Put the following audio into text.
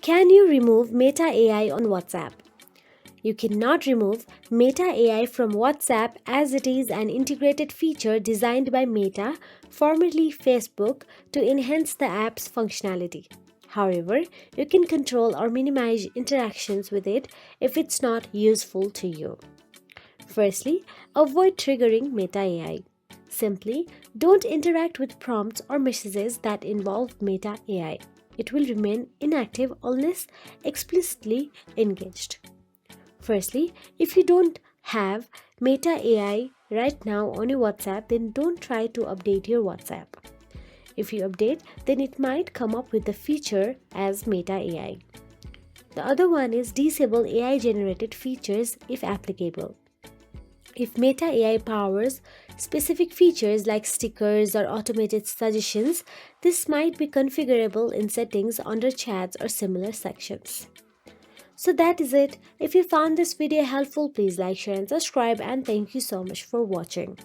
Can you remove Meta AI on WhatsApp? You cannot remove Meta AI from WhatsApp as it is an integrated feature designed by Meta, formerly Facebook, to enhance the app's functionality. However, you can control or minimize interactions with it if it's not useful to you. Firstly, avoid triggering Meta AI. Simply don't interact with prompts or messages that involve Meta AI. It will remain inactive unless explicitly engaged. Firstly, if you don't have Meta AI right now on your WhatsApp, then don't try to update your WhatsApp. If you update, then it might come up with the feature as Meta AI. The other one is disable AI generated features if applicable. If Meta AI powers specific features like stickers or automated suggestions, this might be configurable in settings under chats or similar sections. So that is it. If you found this video helpful, please like, share and subscribe, and thank you so much for watching.